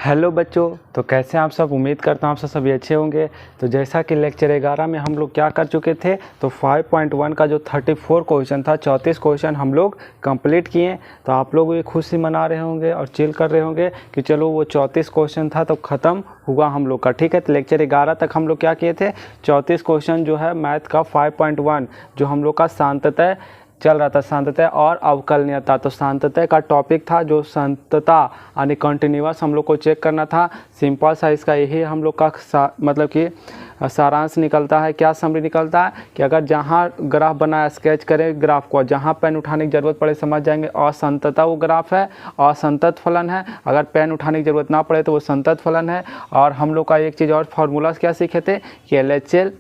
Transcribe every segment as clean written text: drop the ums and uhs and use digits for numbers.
Hello बच्चों, तो कैसे हैं आप सब। उम्मीद करता हूँ आप सब सभी अच्छे होंगे। तो जैसा कि लेक्चर 11 में हम लोग क्या कर चुके थे, तो 5.1 का जो 34 क्वेश्चन था, 34 क्वेश्चन हम लोग कंप्लीट किए। तो आप लोग भी खुशी मना रहे होंगे और चिल कर रहे होंगे कि चलो वो 34 क्वेश्चन था तो ख़त्म हुआ हम लोग का। ठीक है, तो लेक्चर 11 तक हम लोग क्या किए थे, 34 क्वेश्चन जो है मैथ का 5.1 जो हम लोग का सांतत्य चल रहा था, सांतत्य और अवकलनीयता। तो सांतत्य का टॉपिक था जो संतता यानी कंटिन्यूअस हम लोग को चेक करना था। सिंपल सा इसका यही हम लोग का मतलब कि सारांश निकलता है। क्या समरी निकलता है कि अगर जहाँ ग्राफ बनाया स्केच करें ग्राफ को, जहाँ पेन उठाने की ज़रूरत पड़े समझ जाएंगे असंतता वो ग्राफ है, असंतत फलन है। अगर पेन उठाने की ज़रूरत ना पड़े तो वो संतत फलन है। और हम लोग का एक चीज़ और फार्मूला क्या सीखे थे कि LHL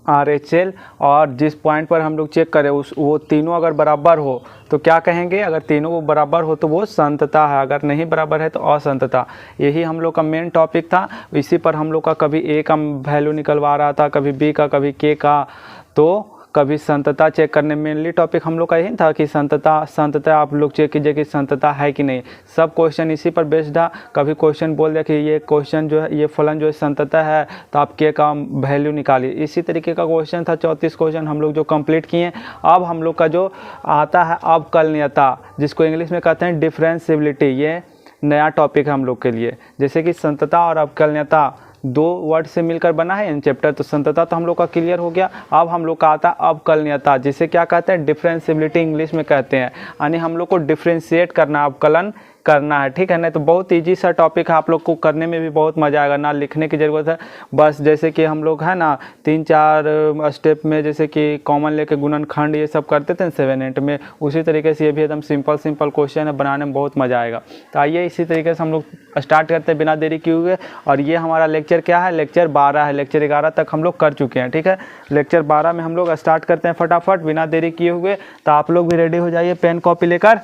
RHL और जिस पॉइंट पर हम लोग चेक करें वो तीनों अगर बराबर हो तो क्या कहेंगे, अगर तीनों वो बराबर हो तो वो संतता है, अगर नहीं बराबर है तो असंतता। यही हम लोग का मेन टॉपिक था। इसी पर हम लोग का कभी A का वैल्यू निकलवा रहा था, कभी B का, कभी K का, तो कभी संतता चेक करने। मेनली टॉपिक हम लोग का यही था कि संतता आप लोग चेक कीजिए कि संतता है कि नहीं। सब क्वेश्चन इसी पर बेस्ड था। कभी क्वेश्चन बोल दिया कि ये क्वेश्चन जो है, ये फलन जो है संतता है, तो आप के का वैल्यू निकालिए। इसी तरीके का क्वेश्चन था। 34 क्वेश्चन हम लोग जो कंप्लीट किए। अब हम लोग का जो आता है अवकलनीयता, जिसको इंग्लिश में कहते हैं डिफरेंशिएबिलिटी, ये नया टॉपिक है हम लोग के लिए। जैसे कि संतता और अवकलनीयता दो वर्ड से मिलकर बना है इन चैप्टर। तो संतता तो हम लोग का क्लियर हो गया। अब हम लोग का आता है अवकलनीयता, जिसे क्या कहते हैं, डिफरेंशिएबिलिटी इंग्लिश में कहते हैं। यानी हम लोग को डिफरेंशिएट करना, अवकलन करना है। ठीक है ना, तो बहुत इजी सा टॉपिक है, आप लोग को करने में भी बहुत मज़ा आएगा, ना लिखने की ज़रूरत है। बस जैसे कि हम लोग है ना 3-4 स्टेप में जैसे कि कॉमन लेके गुणनखंड ये सब करते थे 7-8 में, उसी तरीके से ये भी एकदम सिंपल क्वेश्चन है, बनाने में बहुत मज़ा आएगा। तो आइए इसी तरीके से हम लोग स्टार्ट करते हैं बिना देरी किए हुए। और ये हमारा लेक्चर क्या है, लेक्चर 12 है। लेक्चर 11 तक हम लोग कर चुके हैं। ठीक है, लेक्चर 12 में हम लोग स्टार्ट करते हैं फटाफट बिना देरी किए हुए। तो आप लोग भी रेडी हो जाइए पेन कॉपी लेकर।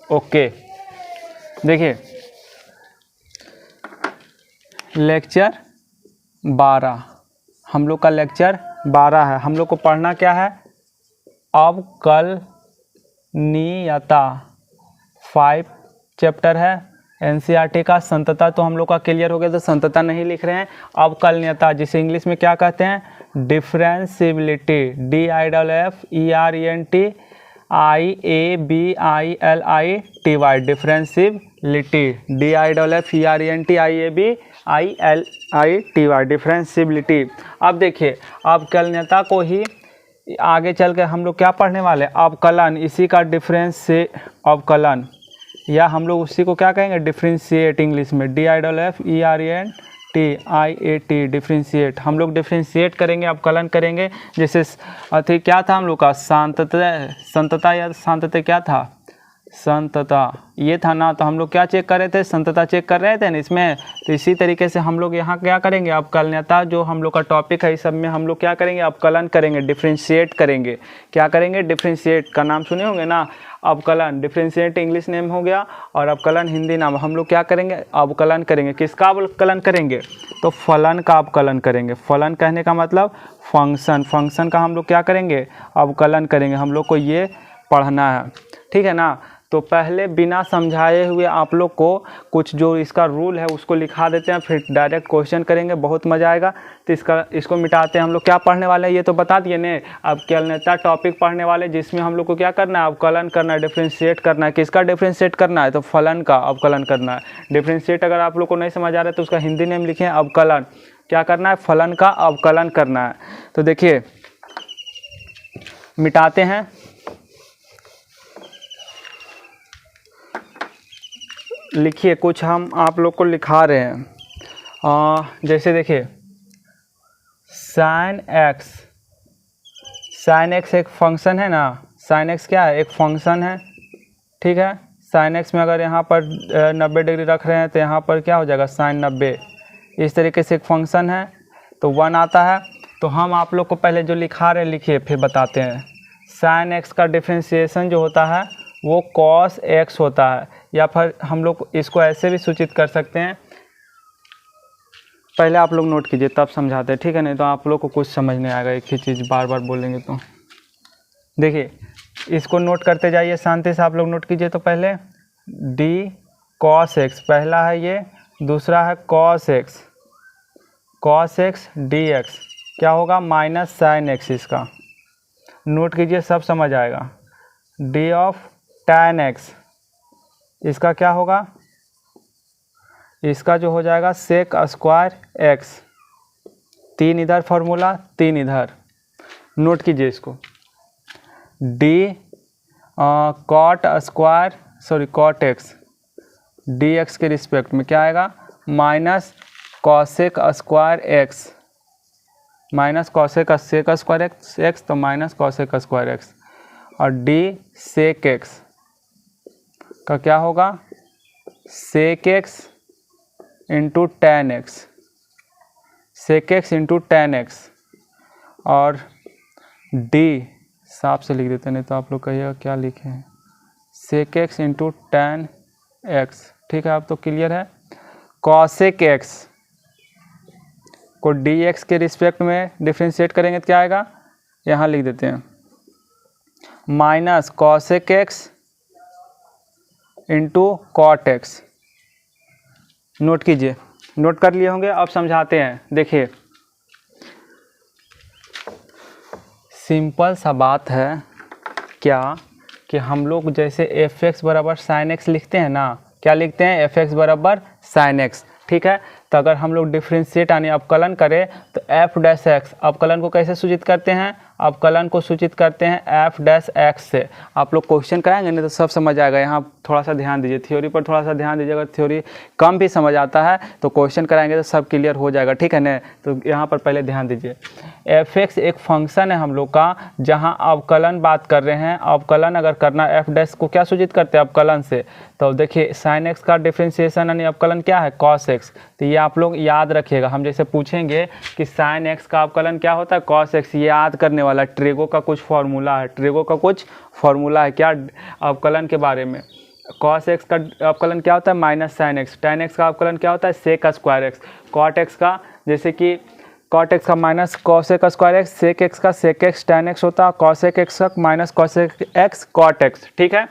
ओके, देखिए लेक्चर 12 हम लोग का लेक्चर 12 है। हम लोग को पढ़ना क्या है, अवकलनीयता 5 चैप्टर है NCERT का। संतता तो हम लोग का क्लियर हो गया, तो संतता नहीं लिख रहे हैं। अवकलनीयता जिसे इंग्लिश में क्या कहते हैं, differentiability, DIFFERENT IABILITY, differentiability, DIFFERENT differentiability. अब देखिए अवकलनीयता को ही आगे चल के हम लोग क्या पढ़ने वाले, अवकलन, इसी का डिफरेंस से अवकलन, या हम लोग उसी को क्या कहेंगे, डिफरेंशिएट इंग्लिश में, DIFFERENT डिफरेंशिएट। हम लोग डिफरेंशिएट करेंगे, अवकलन करेंगे। जैसे अति क्या था हम लोग का, संतता या संतता क्या था, संतता ये था ना। तो हम लोग क्या चेक कर रहे थे, संतता चेक कर रहे थे ना इसमें। तो इसी तरीके से हम लोग यहाँ क्या करेंगे, अवकलनीयता जो हम लोग का टॉपिक है, इस सब में हम लोग क्या करेंगे, अवकलन करेंगे, डिफरेंशिएट करेंगे। क्या करेंगे, डिफरेंशिएट का नाम सुने होंगे ना, अवकलन, डिफरेंशिएट इंग्लिश नेम हो गया और अवकलन हिंदी नाम। हम लोग क्या करेंगे, अवकलन करेंगे। किसका अवकलन करेंगे, तो फलन का अवकलन करेंगे। फलन कहने का मतलब फंक्शन का हम लोग क्या करेंगे, अवकलन करेंगे। हम लोग को ये पढ़ना है, ठीक है ना। तो पहले बिना समझाए हुए आप लोग को कुछ जो इसका रूल है उसको लिखा देते हैं, फिर डायरेक्ट क्वेश्चन करेंगे, बहुत मज़ा आएगा। तो इसको मिटाते हैं। हम लोग क्या पढ़ने वाले हैं ये तो बता दिए ने। अवकलनीयता टॉपिक पढ़ने वाले, जिसमें हम लोग को क्या करना है, अवकलन करना है, डिफरेंशिएट करना है। किसका डिफरेंशिएट करना है, तो फलन का अवकलन करना है। डिफरेंशिएट अगर आप लोग को नहीं समझ आ रहा है तो उसका हिंदी नेम लिखें अवकलन। क्या करना है, फलन का अवकलन करना है। तो देखिए मिटाते हैं, लिखिए कुछ हम आप लोग को लिखा रहे हैं। जैसे देखिए साइन एक्स एक फंक्शन है ना। साइन एक्स क्या है, एक फंक्शन है। ठीक है, साइन एक्स में अगर यहाँ पर 90 डिग्री रख रहे हैं तो यहाँ पर क्या हो जाएगा, साइन 90। इस तरीके से एक फंक्शन है तो 1 आता है। तो हम आप लोग को पहले जो लिखा रहे हैं लिखिए, फिर बताते हैं। साइन एक्स का डिफ्रेंशिएशन जो होता है वो कॉस एक्स होता है, या फिर हम लोग इसको ऐसे भी सूचित कर सकते हैं। पहले आप लोग नोट कीजिए तब समझाते हैं, ठीक है, नहीं तो आप लोग को कुछ समझ नहीं आएगा, एक ही चीज़ बार बार बोलेंगे तो। देखिए इसको नोट करते जाइए शांति से, आप लोग नोट कीजिए। तो पहले डी कॉस एक्स पहला है ये, दूसरा है कॉस एक्स डी एक्स, क्या होगा माइनस साइन एक्स, इसका नोट कीजिए सब समझ आएगा। डी ऑफ टैन एक्स, इसका क्या होगा, इसका जो हो जाएगा सेक स्क्वायर एक्स, 3 इधर फॉर्मूला 3 इधर, नोट कीजिए इसको। D cot x d x के रिस्पेक्ट में क्या आएगा minus cosec square x, minus cosec sec square x तो माइनस कॉसेक स्क्वायर एक्स, और डी सेक एक्स का क्या होगा sec x into tan x, sec x into tan x, और डी साफ से लिख देते हैं, नहीं तो आप लोग कहिएगा क्या लिखे हैं, sec x into tan x. ठीक है, अब तो क्लियर है। कॉसेक एक्स को डी एक्स के रिस्पेक्ट में डिफ्रेंशिएट करेंगे तो क्या आएगा, यहाँ लिख देते हैं minus cosec x into cot x. Note कीजिए, नोट कर लिए होंगे, अब समझाते हैं। देखिए सिंपल सा बात है क्या कि हम लोग जैसे एफ एक्स बराबर साइन एक्स लिखते हैं ना, क्या लिखते हैं एफ एक्स बराबर साइन एक्स, ठीक है। तो अगर हम लोग डिफ्रेंशिएट यानी अवकलन करें तो एफ डैश एक्स, अवकलन को कैसे सूचित करते हैं, अवकलन को सूचित करते हैं एफ डैश एक्स से। आप लोग क्वेश्चन कराएंगे नहीं तो सब समझ आएगा, यहाँ थोड़ा सा ध्यान दीजिए, थ्योरी पर थोड़ा सा ध्यान दीजिए, अगर थ्योरी कम भी समझ आता है तो क्वेश्चन कराएंगे तो सब क्लियर हो जाएगा, ठीक है ना। तो यहाँ पर पहले ध्यान दीजिए, एफ एक्स एक फंक्शन है हम लोग का, जहाँ अवकलन बात कर रहे हैं, अवकलन अगर करना एफ डैश को क्या सूचित करते हैं अवकलन से, तो देखिए साइन एक्स का डिफ्रेंशिएशन यानी अवकलन क्या है कॉस एक्स, तो ये आप लोग याद रखिएगा। हम जैसे पूछेंगे कि साइन एक्स का अवकलन क्या होता है कॉस एक्स, ये याद करने वाला ट्रेगो का कुछ फॉर्मूला है, ट्रेगो का कुछ फॉर्मूला है क्या अवकलन के बारे में। कॉस एक्स का अवकलन क्या होता है minus sine x, tan x का अवकलन क्या होता है sec square x, cot x का जैसे कि कॉट एक्स का minus cosec square x, sec x का सेक एक्स टैन एक्स होता है, कॉसेक एक्स का minus cosec x cot x, ठीक है।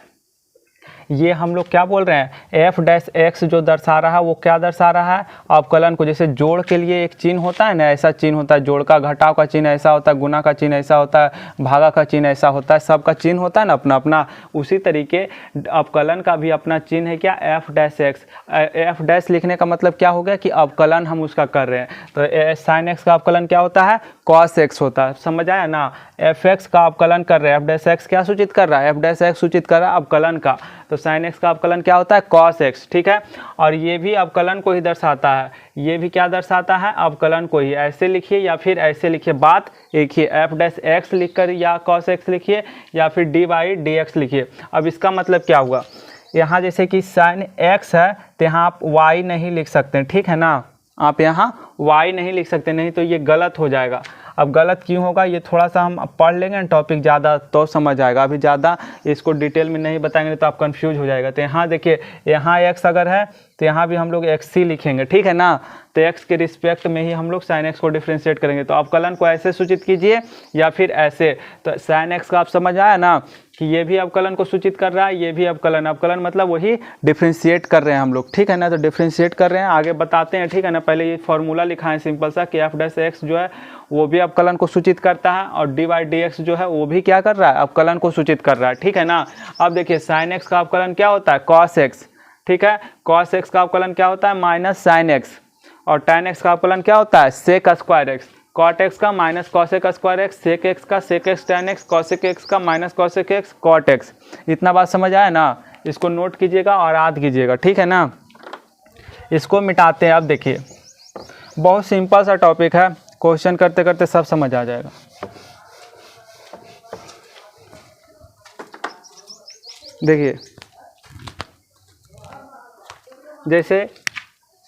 ये हम लोग क्या बोल रहे हैं एफ डैश एक्स जो दर्शा रहा है वो क्या दर्शा रहा है अवकलन को। जैसे जोड़ के लिए एक चिन्ह होता है ना, ऐसा चिन्ह होता है जोड़ का, घटाव का चिन्ह ऐसा होता है, गुना का चिन्ह ऐसा होता है, भागा का चिन्ह ऐसा होता है, सबका चिन्ह होता है ना अपना अपना, उसी तरीके अवकलन का भी अपना चिन्ह है क्या F dash x. F dash लिखने का मतलब क्या हो गया कि अवकलन हम उसका कर रहे हैं, तो साइन एक्स का अवकलन क्या होता है कॉस एक्स होता है, समझ आया ना। एफ एक्स का अवकलन कर रहे हैं, एफ डैश एक्स क्या सूचित कर रहा है, एफ डैश एक्स सूचित कर रहा है अवकलन का, तो साइन एक्स का अवकलन क्या होता है कॉस एक्स, ठीक है। और ये भी अवकलन को ही दर्शाता है, ये भी क्या दर्शाता है अवकलन को ही। ऐसे लिखिए या फिर ऐसे लिखिए, बात एक ही, एफ डैश एक्स लिखकर या कॉस एक्स लिखिए या फिर डी बाई डी एक्स लिखिए। अब इसका मतलब क्या हुआ, यहाँ जैसे कि साइन एक्स है तो यहाँ आप वाई नहीं लिख सकते, ठीक है ना, आप यहाँ वाई नहीं लिख सकते, नहीं तो ये गलत हो जाएगा। अब गलत क्यों होगा ये थोड़ा सा हम पढ़ लेंगे ना टॉपिक ज़्यादा तो समझ आएगा, अभी ज़्यादा इसको डिटेल में नहीं बताएंगे तो आप कंफ्यूज हो जाएगा। तो यहाँ देखिए, यहाँ एक्स अगर है तो यहाँ भी हम लोग एक्स ही लिखेंगे, ठीक है ना। तो एक्स के रिस्पेक्ट में ही हम लोग साइन एक्स को डिफ्रेंशिएट करेंगे, तो अवकलन को ऐसे सूचित कीजिए या फिर ऐसे। तो साइन एक्स का आप समझ आया ना कि ये भी अवकलन को सूचित कर रहा है, ये भी अवकलन, अवकलन मतलब वही डिफ्रेंशिएट कर रहे हैं हम लोग, ठीक है ना। तो डिफ्रेंशिएट कर रहे हैं, आगे बताते हैं, ठीक है ना। पहले ये फॉर्मूला लिखा है सिंपल सा कि एफ डैश एक्स जो है वो भी अवकलन को सूचित करता है, और डी बाई डी एक्स जो है वो भी क्या कर रहा है अवकलन को सूचित कर रहा है, ठीक है ना। अब देखिए साइन एक्स का अवकलन क्या होता है कॉस एक्स, ठीक है। कॉस एक्स का अवकलन क्या होता है माइनस साइन एक्स, और टैन एक्स का अवकलन क्या होता है sec square x. Cot x का minus cosec square x, sec x का sec x tan x, cosec x का minus cosec x cot x. इतना बात समझ आया ना, इसको नोट कीजिएगा और याद कीजिएगा, ठीक है ना। इसको मिटाते हैं। अब देखिए बहुत सिंपल सा टॉपिक है, क्वेश्चन करते करते सब समझ आ जाएगा। देखिए जैसे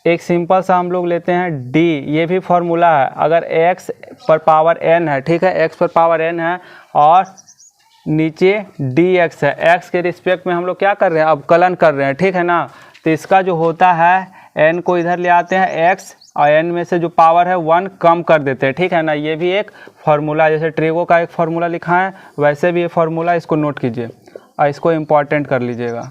एक सिंपल सा हम लोग लेते हैं d, ये भी फॉर्मूला है, अगर x पर पावर n है, ठीक है, x पर पावर n है और नीचे dx है, x के रिस्पेक्ट में हम लोग क्या कर रहे हैं अवकलन कर रहे हैं, ठीक है ना। तो इसका जो होता है n को इधर ले आते हैं x और n में से जो पावर है 1 कम कर देते हैं, ठीक है ना। ये भी एक फार्मूला, जैसे ट्रेगो का एक फार्मूला लिखा है वैसे भी ये फार्मूला, इसको नोट कीजिए और इसको इम्पॉर्टेंट कर लीजिएगा,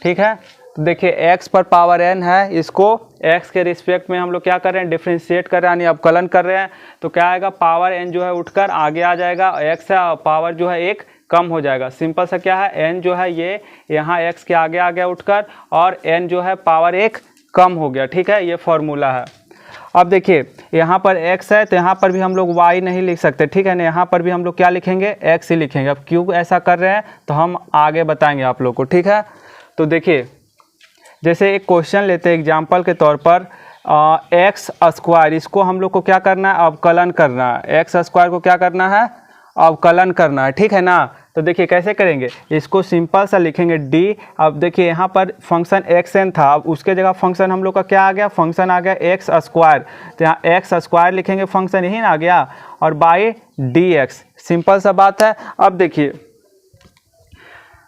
ठीक है। तो देखिए x पर पावर n है, इसको x के रिस्पेक्ट में हम लोग क्या कर रहे हैं, डिफ्रेंशिएट कर रहे हैं यानी अवकलन कर रहे हैं। तो क्या आएगा, पावर n जो है उठकर आगे आ जाएगा, x है पावर जो है एक कम हो जाएगा। सिंपल सा क्या है, n जो है ये यहाँ x के आगे आ गया उठकर, और n जो है पावर एक कम हो गया। ठीक है, ये फॉर्मूला है। अब देखिए यहाँ पर x है तो यहाँ पर भी हम लोग y नहीं लिख सकते, ठीक है ना, यहाँ पर भी हम लोग क्या लिखेंगे, x ही लिखेंगे। अब क्यों ऐसा कर रहे हैं तो हम आगे बताएंगे आप लोग को। ठीक है, तो देखिए जैसे एक क्वेश्चन लेते हैं एग्जाम्पल के तौर पर, एक्स स्क्वायर, इसको हम लोग को क्या करना है, अवकलन करना है। एक्स स्क्वायर को क्या करना है, अवकलन करना है। ठीक है ना, तो देखिए कैसे करेंगे, इसको सिंपल सा लिखेंगे d। अब देखिए यहाँ पर फंक्शन xn था, अब उसके जगह फंक्शन हम लोग का क्या आ गया, फंक्शन आ गया एक्स स्क्वायर। तो यहाँ एक्स स्क्वायर लिखेंगे, फंक्शन यही ना आ गया, और बाई dx। सिंपल सा बात है। अब देखिए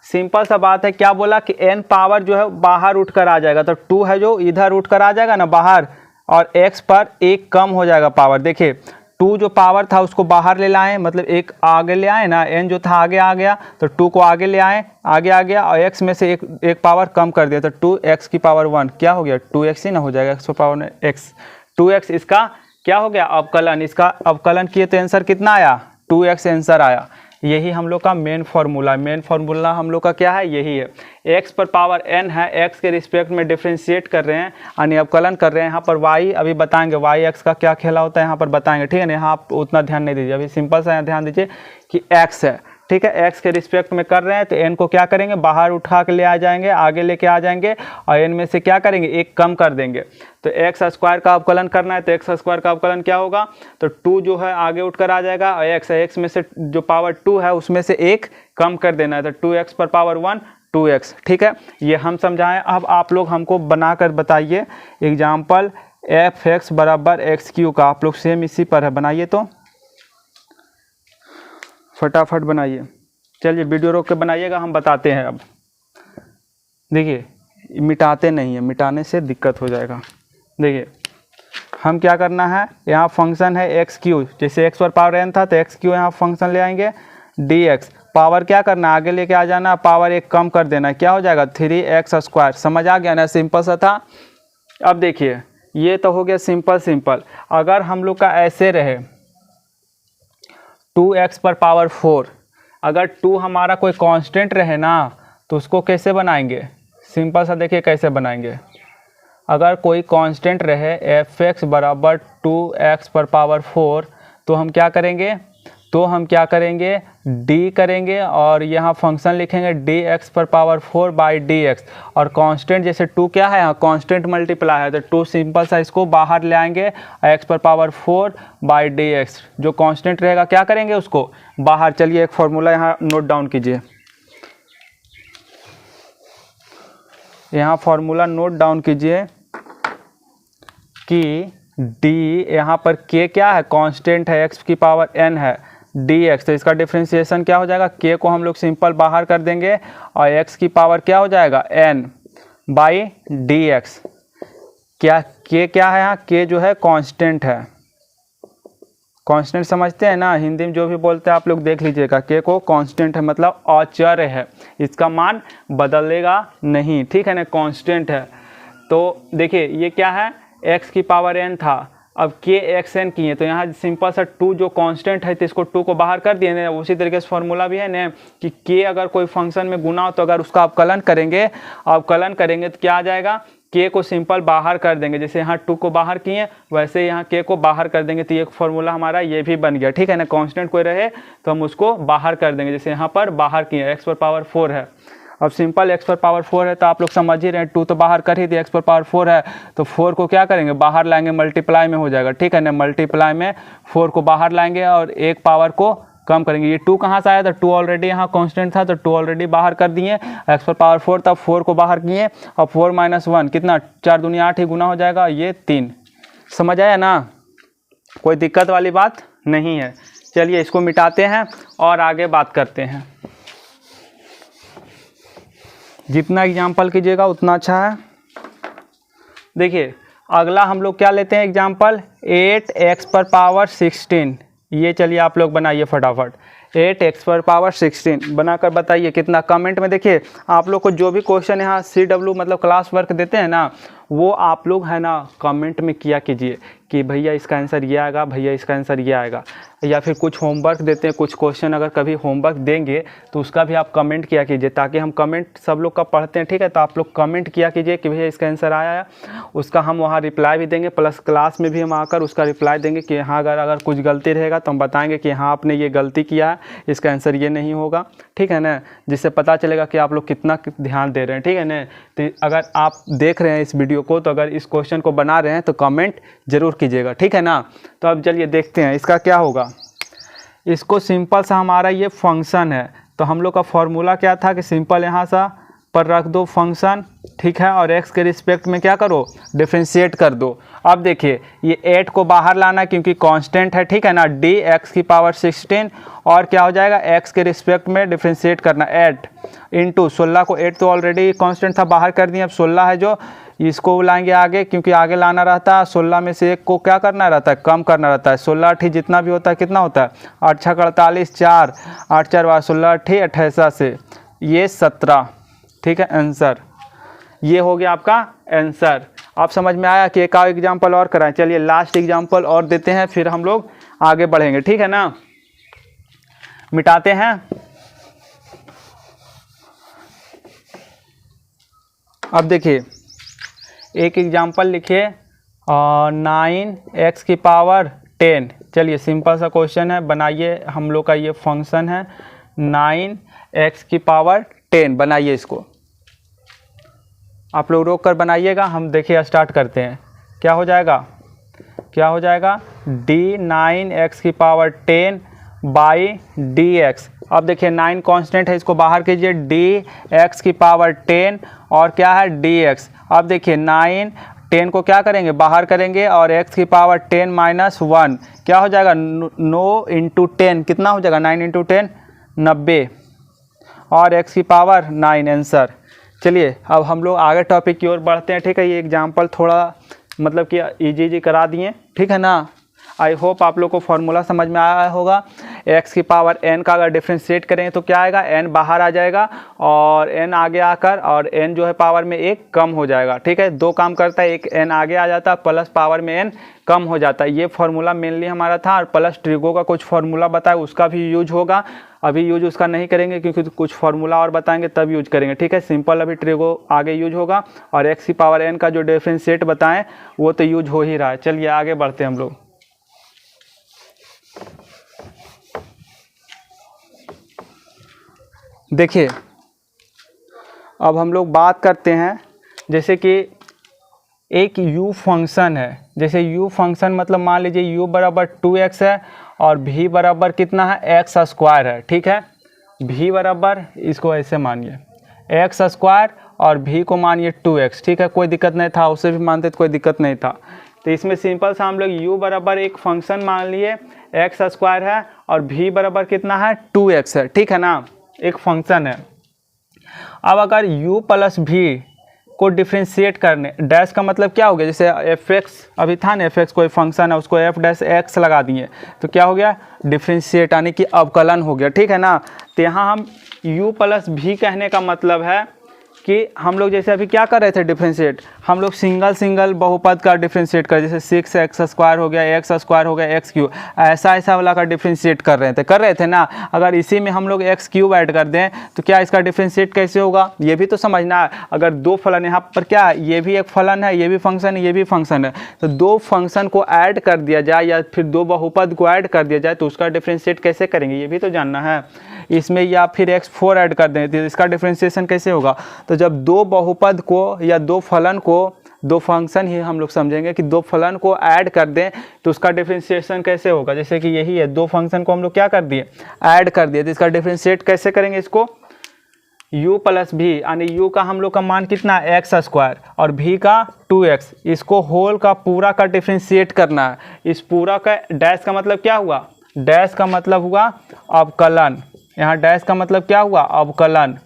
सिंपल सा बात है, क्या बोला कि n पावर जो है बाहर उठकर आ जाएगा, तो 2 है जो इधर उठकर आ जाएगा ना बाहर, और x पर एक कम हो जाएगा पावर। देखिए 2 जो पावर था उसको बाहर ले लाएं, मतलब एक आगे ले आए ना, n जो था आगे आ गया, तो 2 को आगे ले आए, आगे आ गया, और x में से एक पावर कम कर दिया, तो 2x की पावर 1 क्या हो गया, 2x ही ना हो जाएगा, x की पावर x 2x। इसका क्या हो गया, अवकलन। इसका अवकलन किए तो आंसर कितना आया, 2x आंसर आया। यही हम लोग का मेन फार्मूला, मेन फार्मूला हम लोग का क्या है, यही है। x पर पावर n है, x के रिस्पेक्ट में डिफ्रेंशिएट कर रहे हैं यानी अवकलन कर रहे हैं। यहाँ पर y अभी बताएंगे, y x का क्या खेला होता है यहाँ पर बताएंगे। ठीक है ना, यहाँ आप उतना ध्यान नहीं दीजिए, अभी सिंपल सा ध्यान दीजिए कि x है। ठीक है, x के रिस्पेक्ट में कर रहे हैं, तो n को क्या करेंगे, बाहर उठा के ले आ जाएंगे, आगे लेके आ जाएंगे, और n में से क्या करेंगे, एक कम कर देंगे। तो एक्स स्क्वायर का अवकलन करना है, तो एक्स स्क्वायर का अवकलन क्या होगा, तो 2 जो है आगे उठकर आ जाएगा, और एक्स में से जो पावर 2 है उसमें से एक कम कर देना है, तो 2x पर पावर 1 2x। ठीक है, ये हम समझाएं। अब आप लोग हमको बनाकर बताइए एग्जाम्पल f(x) बराबर x³ का। आप लोग सेम इसी पर है, बनाइए तो फटाफट बनाइए। चलिए वीडियो रोक के बनाइएगा, हम बताते हैं। अब देखिए मिटाते नहीं है, मिटाने से दिक्कत हो जाएगा। देखिए हम क्या करना है, यहाँ फंक्शन है x³, जैसे x पर पावर n था तो x³ यहाँ फंक्शन ले आएंगे, dx पावर क्या करना, आगे लेके आ जाना, पावर एक कम कर देना, क्या हो जाएगा 3x²। समझ आ गया ना, सिंपल सा था। अब देखिए ये तो हो गया सिंपल। अगर हम लोग का ऐसे रहे 2x पर पावर 4, अगर 2 हमारा कोई कांस्टेंट रहे ना, तो उसको कैसे बनाएंगे, सिंपल सा देखिए कैसे बनाएंगे। अगर कोई कांस्टेंट रहे f(x) बराबर 2x पर पावर 4, तो हम क्या करेंगे, d करेंगे, और यहाँ फंक्शन लिखेंगे dx पर पावर 4 बाई dx। और कांस्टेंट जैसे 2 क्या है, यहाँ कांस्टेंट मल्टीप्लाई है, तो 2 सिंपल सा इसको बाहर ले आएंगे, x पर पावर 4 बाई dx। जो कांस्टेंट रहेगा क्या करेंगे, उसको बाहर। चलिए एक फॉर्मूला यहाँ नोट डाउन कीजिए, यहाँ फॉर्मूला नोट डाउन कीजिए कि d यहाँ पर k क्या है, कांस्टेंट है, x की पावर n है, dx। तो इसका डिफ्रेंशिएशन क्या हो जाएगा, k को हम लोग सिंपल बाहर कर देंगे, और x की पावर क्या हो जाएगा n बाई dx। क्या k क्या है, यहाँ k जो है कांस्टेंट है। कांस्टेंट समझते हैं ना, हिंदी में जो भी बोलते हैं आप लोग देख लीजिएगा, k को कांस्टेंट है मतलब अचर है, इसका मान बदलेगा नहीं। ठीक है ना, कांस्टेंट है। तो देखिए ये क्या है, x की पावर n था, अब k xn किए, तो यहाँ सिंपल सा 2 जो कांस्टेंट है तो इसको 2 को बाहर कर दिए ना। उसी तरीके से फॉर्मूला भी है ना कि k अगर कोई फंक्शन में गुना हो तो अगर उसका अवकलन करेंगे तो क्या आ जाएगा, k को सिंपल बाहर कर देंगे। जैसे यहाँ 2 को बाहर किए वैसे यहाँ k को बाहर कर देंगे, तो ये फॉर्मूला हमारा ये भी बन गया। ठीक है ना, कांस्टेंट कोई रहे तो हम उसको बाहर कर देंगे, जैसे यहाँ पर बाहर किए x पर पावर 4 है। अब सिंपल x पर पावर 4 है तो आप लोग समझ ही रहे हैं, 2 तो बाहर कर ही दिया, x पर पावर 4 है तो 4 को क्या करेंगे, बाहर लाएंगे, मल्टीप्लाई में हो जाएगा। ठीक है ना, मल्टीप्लाई में 4 को बाहर लाएंगे और एक पावर को कम करेंगे। ये 2 कहाँ से आया था, 2 ऑलरेडी यहाँ कांस्टेंट था तो 2 ऑलरेडी बाहर कर दिए, x पर पावर 4 था, 4 को बाहर किए, और 4 - 1 कितना, 4 दूनी 8 ही गुना हो जाएगा, ये 3। समझ आया ना, कोई दिक्कत वाली बात नहीं है। चलिए इसको मिटाते हैं और आगे बात करते हैं। जितना एग्जाम्पल कीजिएगा उतना अच्छा है। देखिए अगला हम लोग क्या लेते हैं एग्जाम्पल, 8x पर पावर 16। ये चलिए आप लोग बनाइए फटाफट। 8x⁴ बनाकर बताइए कितना। कमेंट में देखिए आप लोग को जो भी क्वेश्चन यहाँ CW मतलब क्लास वर्क देते हैं ना, वो आप लोग है ना कमेंट में किया कीजिए कि भैया इसका आंसर ये आएगा, भैया इसका आंसर ये आएगा। या फिर कुछ होमवर्क देते हैं, कुछ क्वेश्चन अगर कभी होमवर्क देंगे तो उसका भी आप कमेंट किया कीजिए, ताकि हम कमेंट सब लोग का पढ़ते हैं, ठीक है। तो आप लोग कमेंट किया कीजिए कि भैया इसका आंसर आया है, उसका हम वहाँ रिप्लाई भी देंगे, प्लस क्लास में भी हम आकर उसका रिप्लाई देंगे कि हाँ अगर कुछ गलती रहेगा तो हम बताएंगे कि हाँ आपने ये गलती किया है, इसका आंसर ये नहीं होगा, ठीक है ना। जिससे पता चलेगा कि आप लोग कितना ध्यान दे रहे हैं, ठीक है ना। तो अगर आप देख रहे हैं इस वीडियो को, तो अगर इस क्वेश्चन को बना रहे हैं तो कमेंट ज़रूर कीजिएगा, ठीक है ना। तो अब चलिए देखते हैं इसका क्या होगा। इसको सिंपल सा हमारा ये फंक्शन है, तो हम लोग का फॉर्मूला क्या था कि सिंपल यहाँ सा पर रख दो फंक्शन, ठीक है, और x के रिस्पेक्ट में क्या करो, डिफ्रेंशिएट कर दो। अब देखिए ये 8 को बाहर लाना क्योंकि कांस्टेंट है, ठीक है ना, dx⁴ और क्या हो जाएगा x के रिस्पेक्ट में डिफ्रेंशिएट करना 8 इंटू 16 को 8 तो ऑलरेडी कांस्टेंट था, बाहर कर दिया। अब 16 है जो इसको लाएंगे आगे, क्योंकि आगे लाना रहता है। 16 में से 1 को क्या करना रहता है, कम करना रहता है। 16 8 जितना भी होता है कितना होता है, 8 6 48, 4 8 4 16 8 28 से ये 17, ठीक है आंसर। ये हो गया आपका आंसर। आप समझ में आया कि एक और एग्जाम्पल और कराएं। चलिए लास्ट एग्जाम्पल और देते हैं, फिर हम लोग आगे बढ़ेंगे, ठीक है ना। मिटाते हैं। अब देखिए एक एग्जाम्पल लिखिए 9x⁻10। चलिए सिंपल सा क्वेश्चन है, बनाइए। हम लोग का ये फंक्शन है 9x⁻10, बनाइए इसको। आप लोग रोक कर बनाइएगा, हम देखिए स्टार्ट करते हैं। क्या हो जाएगा, क्या हो जाएगा, d9x⁻10/dx। अब देखिए 9 कांस्टेंट है, इसको बाहर कीजिए, dx⁻10 और क्या है dx। अब देखिए 9 10 को क्या करेंगे, बाहर करेंगे, और x⁻10 - 1 क्या हो जाएगा, 9 × 10 कितना हो जाएगा, 9 × 10 90 और x⁻9 आंसर। चलिए अब हम लोग आगे टॉपिक की ओर बढ़ते हैं, ठीक है। ये एग्जाम्पल थोड़ा मतलब कि इजी करा दिए, ठीक है ना। आई होप आप लोग को फॉर्मूला समझ में आया होगा। x⁻n का अगर डिफ्रेंशिएट करेंगे तो क्या आएगा, n बाहर आ जाएगा और n आगे आकर, और n जो है पावर में 1 कम हो जाएगा, ठीक है। 2 काम करता है, एक n आगे आ जाता है प्लस पावर में n कम हो जाता है। ये फार्मूला मेनली हमारा था, और प्लस ट्रिगो का कुछ फार्मूला बताया उसका भी यूज होगा। अभी यूज उसका नहीं करेंगे क्योंकि कुछ फार्मूला और बताएंगे तब यूज करेंगे, ठीक है। सिंपल अभी ट्रिगो आगे यूज होगा, और x⁻n का जो डिफ्रेंशिएट बताएं वो तो यूज हो ही रहा है। चलिए आगे बढ़ते हैं हम लोग। देखिए अब हम लोग बात करते हैं, जैसे कि एक u फंक्शन है। जैसे u फंक्शन मतलब मान लीजिए u बराबर 2x है और v बराबर कितना है, x² है, ठीक है। v बराबर, इसको ऐसे मानिए x² और v को मानिए 2x, ठीक है। कोई दिक्कत नहीं था, उसे भी मानते तो कोई दिक्कत नहीं था। तो इसमें सिंपल सा हम लोग u बराबर एक फंक्शन मान लिए x² है और v बराबर कितना है, 2x है, ठीक है ना, एक फंक्शन है। अब अगर u + v को डिफ्रेंशिएट करने, डैश का मतलब क्या हो गया, जैसे f(x) अभी था ना, f(x) कोई फंक्शन है, उसको f'(x) लगा दिए तो क्या हो गया, डिफ्रेंशिएट यानी कि अवकलन हो गया, ठीक है ना। तो यहाँ हम u + v कहने का मतलब है कि हम लोग जैसे अभी क्या कर रहे थे, डिफ्रेंशिएट हम लोग सिंगल बहुपद का डिफ्रेंशिएट कर, जैसे 6x² हो गया, x² हो गया, x3 ऐसा वाला का डिफ्रेंशिएट कर रहे थे ना। अगर इसी में हम लोग x³ ऐड कर दें तो क्या इसका डिफ्रेंशिएट कैसे होगा, ये भी तो समझना है। अगर दो फलन यहाँ पर क्या है, ये भी एक फलन है, ये भी फंक्शन है, ये भी फंक्शन है, तो दो फंक्शन को ऐड कर दिया जाए या फिर दो बहुपद को ऐड कर दिया जाए तो उसका डिफ्रेंशिएट कैसे करेंगे, ये भी तो जानना है। इसमें या फिर x4 ऐड कर दें तो इसका डिफ्रेंशिएशन कैसे होगा। तो जब दो बहुपद को या दो फलन को, दो फंक्शन ही हम लोग समझेंगे कि दो फलन को ऐड कर दें तो उसका डिफ्रेंशिएशन कैसे होगा। जैसे कि यही है, दो फंक्शन को हम लोग क्या कर दिए, ऐड कर दिए, तो इसका डिफ्रेंशिएट कैसे करेंगे, इसको u + v यानी u का हम लोग का मान कितना है, x² और v का 2x, इसको होल का पूरा का डिफ्रेंशिएट करना है। इस पूरा का डैश का मतलब क्या हुआ, डैश का मतलब हुआ अवकलन, यहाँ डैश का मतलब क्या हुआ, अवकलन।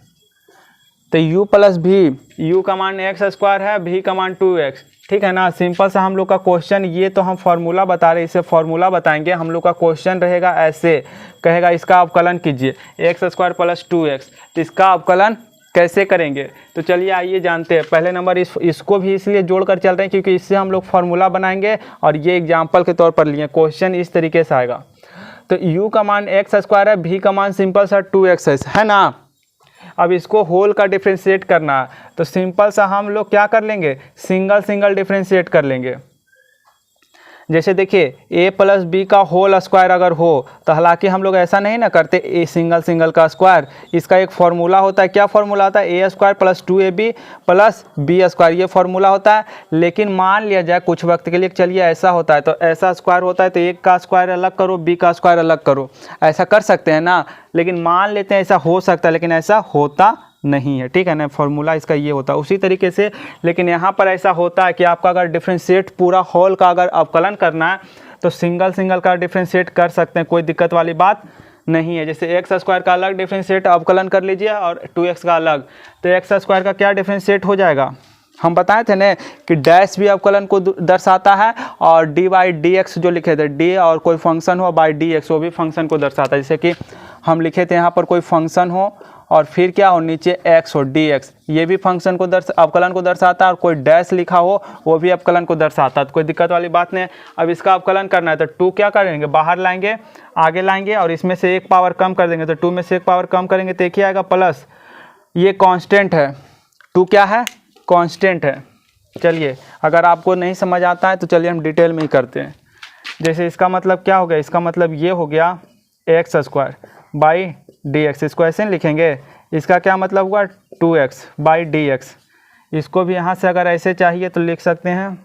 तो u + v, u का मान x² है, v का मान 2x, ठीक है ना। सिंपल सा हम लोग का क्वेश्चन, ये तो हम फार्मूला बता रहे हैं, इसे फार्मूला बताएंगे। हम लोग का क्वेश्चन रहेगा ऐसे, कहेगा इसका अवकलन कीजिए एक्स स्क्वायर प्लस 2x, तो इसका अवकलन कैसे करेंगे? तो चलिए आइए जानते हैं। पहले नंबर इसको भी इसलिए जोड़कर चल रहे हैं क्योंकि इससे हम लोग फार्मूला बनाएंगे और ये एग्जाम्पल के तौर पर लिए। क्वेश्चन इस तरीके से आएगा, तो u का मान एक्स स्क्वायर है, v का मान सिंपल सा 2x है ना। अब इसको होल का डिफ्रेंशिएट करना है, तो सिंपल सा हम लोग क्या कर लेंगे, सिंगल सिंगल डिफ्रेंशिएट कर लेंगे। जैसे देखिए a प्लस बी का होल स्क्वायर अगर हो, तो हालांकि हम लोग ऐसा नहीं ना करते a सिंगल सिंगल का स्क्वायर, इसका एक फार्मूला होता है। क्या फार्मूला होता है? a square plus 2ab plus b square, ये फार्मूला होता है। लेकिन मान लिया जाए कुछ वक्त के लिए, चलिए ऐसा होता है, तो ऐसा स्क्वायर होता है, तो एक का स्क्वायर अलग करो, बी का स्क्वायर अलग करो, ऐसा कर सकते हैं ना। लेकिन मान लेते हैं ऐसा हो सकता है, लेकिन ऐसा होता नहीं है, ठीक है ना। फार्मूला इसका ये होता है उसी तरीके से। लेकिन यहाँ पर ऐसा होता है कि आपका अगर डिफ्रेंशिएट पूरा होल का अगर अवकलन करना है, तो सिंगल सिंगल का डिफ्रेंशिएट कर सकते हैं, कोई दिक्कत वाली बात नहीं है। जैसे एक्स स्क्वायर का अलग डिफ्रेंशिएट अवकलन कर लीजिए और 2x का अलग, तो एक्स स्क्वायर का क्या डिफ्रेंशिएट हो जाएगा? हम बताए थे ना कि डैश भी अवकलन को दर्शाता है, और डी बाई डी एक्स जो लिखे थे, डी और कोई फंक्शन हो बाई डी एक्स, वो भी फंक्शन को दर्शाता है। जैसे कि हम लिखे थे यहाँ पर कोई फंक्शन हो और फिर क्या हो, नीचे x हो डी एक्स, ये भी फंक्शन को अवकलन को दर्शाता है। और कोई डैश लिखा हो वो भी अवकलन को दर्शाता है, तो कोई दिक्कत वाली बात नहीं है। अब इसका अवकलन करना है, तो 2 क्या करेंगे, बाहर लाएंगे, आगे लाएंगे और इसमें से एक पावर कम कर देंगे, तो 2 में से एक पावर कम करेंगे तो एक ही आएगा, प्लस ये कांस्टेंट है, 2 क्या है, कांस्टेंट है। चलिए अगर आपको नहीं समझ आता है तो चलिए हम डिटेल में ही करते हैं। जैसे इसका मतलब क्या हो गया, इसका मतलब ये हो गया x square by d x, इसको ऐसे लिखेंगे। इसका क्या मतलब हुआ, 2x बाई डी एक्स। इसको भी यहाँ से अगर ऐसे चाहिए तो लिख सकते हैं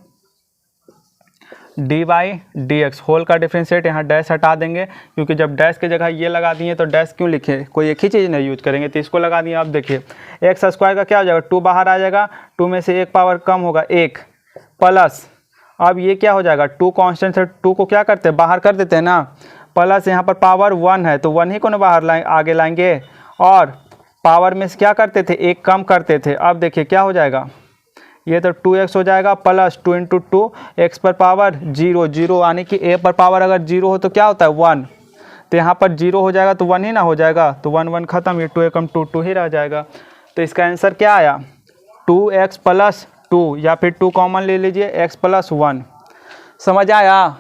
d by d x, whole का डिफ्रेंशिएट, यहाँ डैश हटा देंगे क्योंकि जब डैश की जगह ये लगा दिए तो डैश क्यों लिखे, कोई एक ही चीज़ नहीं यूज करेंगे, तो इसको लगा दिए। अब देखिए एक्स स्क्वायर का क्या हो जाएगा, 2 बाहर आ जाएगा, 2 में से एक पावर कम होगा 1, प्लस अब ये क्या हो जाएगा, 2 कांस्टेंट से 2 को क्या करते हैं, बाहर कर देते हैं ना, प्लस यहाँ पर पावर 1 है तो 1 ही को ना बाहर आगे लाएंगे, और पावर में से क्या करते थे, एक कम करते थे। अब देखिए क्या हो जाएगा, ये तो 2x हो जाएगा, प्लस 2 × 2 x पर पावर 0, 0 यानी कि a पर पावर अगर 0 हो तो क्या होता है 1, तो यहाँ पर 0 हो जाएगा तो 1 ही ना हो जाएगा, तो 1 1 खत्म, ये 2 एकम 2 2 ही रह जाएगा। तो इसका आंसर क्या आया, 2x प्लस 2, या फिर 2 कॉमन ले लीजिए, x प्लस 1। समझ आया,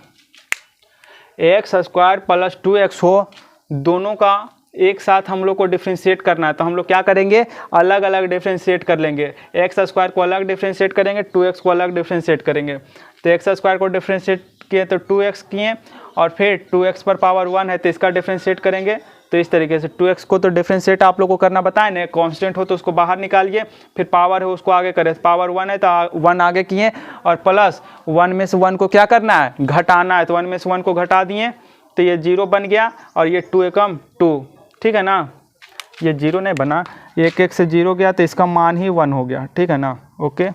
एक्स स्क्वायर प्लस 2x हो, दोनों का एक साथ हम लोग को डिफ्रेंशिएट करना है, तो हम लोग क्या करेंगे, अलग अलग डिफ्रेंशिएट कर लेंगे। एक्स स्क्वायर को अलग डिफ्रेंशिएट करेंगे, 2x को अलग डिफ्रेंशिएट करेंगे। तो एक्स स्क्वायर को डिफ्रेंशिएट किए तो 2x किए, और फिर 2x पर पावर 1 है तो इसका डिफ्रेंशिएट करेंगे। तो इस तरीके से 2x को तो डिफ्रेंशिएट आप लोग को करना बताए ना, कांस्टेंट हो तो उसको बाहर निकालिए, फिर पावर है उसको आगे करें, पावर 1 है तो 1 आगे किए, और प्लस 1 में से 1 को क्या करना है, घटाना है, तो 1 में से 1 को घटा दिए तो ये 0 बन गया, और ये 2 एकम 2, ठीक है ना। ये 0 नहीं बना, 1 1 से 0 गया तो इसका मान ही 1 हो गया, ठीक है ना, ओके।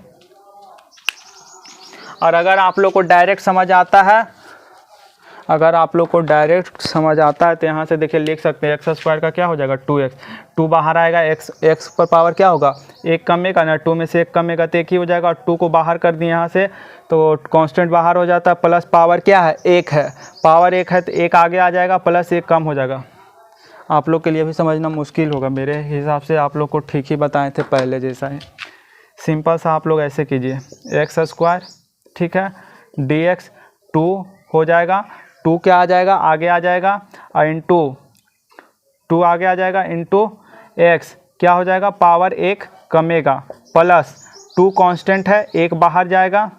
और अगर आप लोग को डायरेक्ट समझ आता है, अगर आप लोग को डायरेक्ट समझ आता है तो यहाँ से देखिए लिख सकते हैं, एक्स स्क्वायर का क्या हो जाएगा 2x, 2 बाहर आएगा, x पर पावर क्या होगा, एक कमेगा ना, 2 में से एक कमेगा तो एक ही हो जाएगा, और 2 को बाहर कर दिए यहाँ से तो कांस्टेंट बाहर हो जाता है, प्लस पावर क्या है 1 है, पावर 1 है तो 1 आगे आ जाएगा, प्लस 1 कम हो जाएगा। आप लोग के लिए भी समझना मुश्किल होगा, मेरे हिसाब से आप लोग को ठीक ही बताए थे पहले जैसा ही। सिंपल सा आप लोग ऐसे कीजिए, एक्स स्क्वायर, ठीक है, डी एक्स 2 हो जाएगा, 2 क्या आ जाएगा, आगे आ जाएगा, और इंटू 2 आगे आ जाएगा, इंटू एक्स क्या हो जाएगा, पावर 1 कमेगा, प्लस 2 कांस्टेंट है, 1 बाहर जाएगा,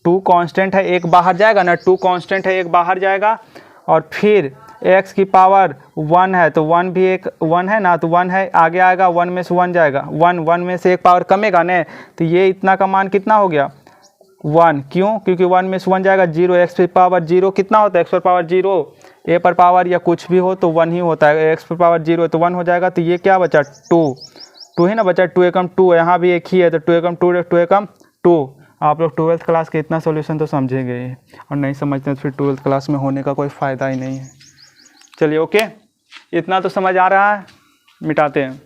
2 कांस्टेंट है, 1 बाहर जाएगा ना, 2 कांस्टेंट है, 1 बाहर जाएगा, और फिर x की पावर 1 है तो 1 भी एक 1 है ना, तो 1 है आगे आएगा, 1 में से 1 जाएगा, 1 में से एक पावर कमेगा ना, तो ये इतना का मान कितना हो गया 1, क्यों, क्योंकि 1 में से 1 जाएगा, 0, x पर पावर 0 कितना होता है, x पर पावर 0, a पर पावर या कुछ भी हो तो 1 ही होता है, x पर पावर 0 है तो 1 हो जाएगा, तो ये क्या बचा 2 ही ना बचा, 2 एकम 2, यहाँ भी एक ही है तो 2 एकम 2 एकम 2। आप लोग 12th क्लास के इतना सॉल्यूशन तो समझेंगे ही, और नहीं समझते तो फिर 12th क्लास में होने का कोई फ़ायदा ही नहीं है। चलिए ओके, इतना तो समझ आ रहा है, मिटाते हैं।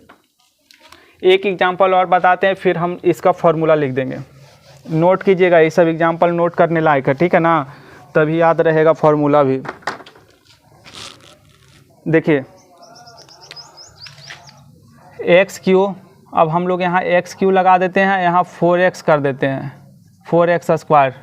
एक एग्जाम्पल और बताते हैं, फिर हम इसका फॉर्मूला लिख देंगे। नोट कीजिएगा, ये सब एग्जाम्पल नोट करने लायक है, ठीक है ना, तभी याद रहेगा फॉर्मूला भी। देखिए एक्स क्यू, अब हम लोग यहाँ एक्स क्यू लगा देते हैं, यहाँ 4x कर देते हैं, 4x स्क्वायर।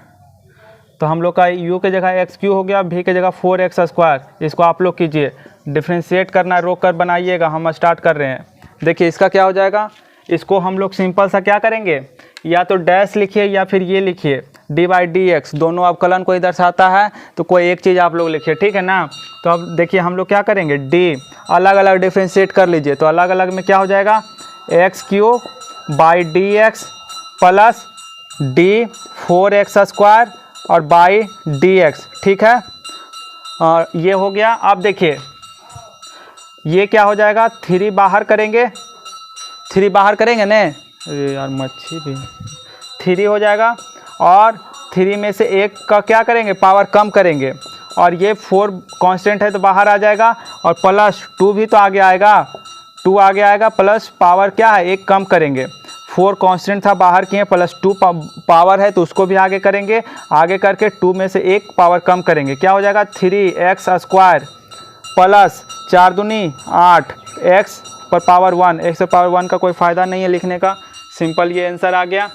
तो हम लोग का u के जगह एक्स क्यू हो गया, v के जगह 4x स्क्वायर। इसको आप लोग कीजिए, डिफ्रेंशिएट करना रोक कर बनाइएगा, हम स्टार्ट कर रहे हैं। देखिए इसका क्या हो जाएगा, इसको हम लोग सिंपल सा क्या करेंगे, या तो डैश लिखिए या फिर ये लिखिए d/dx, दोनों अवकलन को ही दर्शाता है, तो कोई एक चीज़ आप लोग लिखिए, ठीक है ना। तो अब देखिए हम लोग क्या करेंगे, d अलग अलग डिफ्रेंशिएट कर लीजिए, तो अलग अलग में क्या हो जाएगा, x³/dx plus d 4x square और बाई dx, ठीक है। और ये हो गया। अब देखिए ये क्या हो जाएगा, 3 बाहर करेंगे, 3 बाहर करेंगे ना, अरे यार मच्छी भी 3 हो जाएगा, और 3 में से 1 का क्या करेंगे, पावर कम करेंगे, और ये 4 कांस्टेंट है तो बाहर आ जाएगा, और प्लस 2 भी तो आगे आएगा, 2 आगे आएगा, प्लस पावर क्या है 1 कम करेंगे, 4 कांस्टेंट था बाहर किए, प्लस 2 पावर है तो उसको भी आगे करेंगे, आगे करके 2 में से 1 पावर कम करेंगे, क्या हो जाएगा 3x स्क्वायर प्लस 4 दूनी 8 x पर पावर 1, x पर पावर 1 का कोई फ़ायदा नहीं है लिखने का, सिंपल ये आंसर आ गया।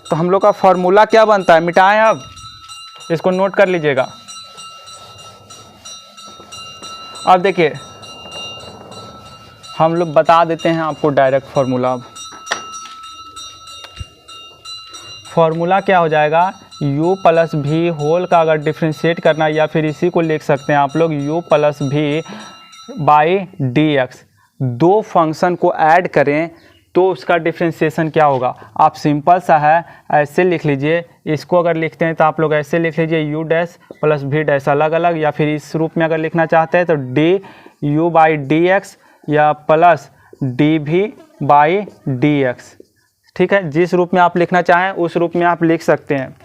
तो हम लोग का फॉर्मूला क्या बनता है, मिटाएं, अब इसको नोट कर लीजिएगा। अब देखिए हम लोग बता देते हैं आपको डायरेक्ट फार्मूला। अब फार्मूला क्या हो जाएगा, u प्लस भी होल का अगर डिफ्रेंशिएट करना, या फिर इसी को लिख सकते हैं आप लोग u प्लस भी बाई dx, दो फंक्शन को ऐड करें तो उसका डिफ्रेंशिएशन क्या होगा। आप सिंपल सा है, ऐसे लिख लीजिए, इसको अगर लिखते हैं तो आप लोग ऐसे लिख लीजिए u dash plus v dash अलग अलग, या फिर इस रूप में अगर लिखना चाहते हैं तो du/dx या प्लस dv/dx, ठीक है। जिस रूप में आप लिखना चाहें उस रूप में आप लिख सकते हैं।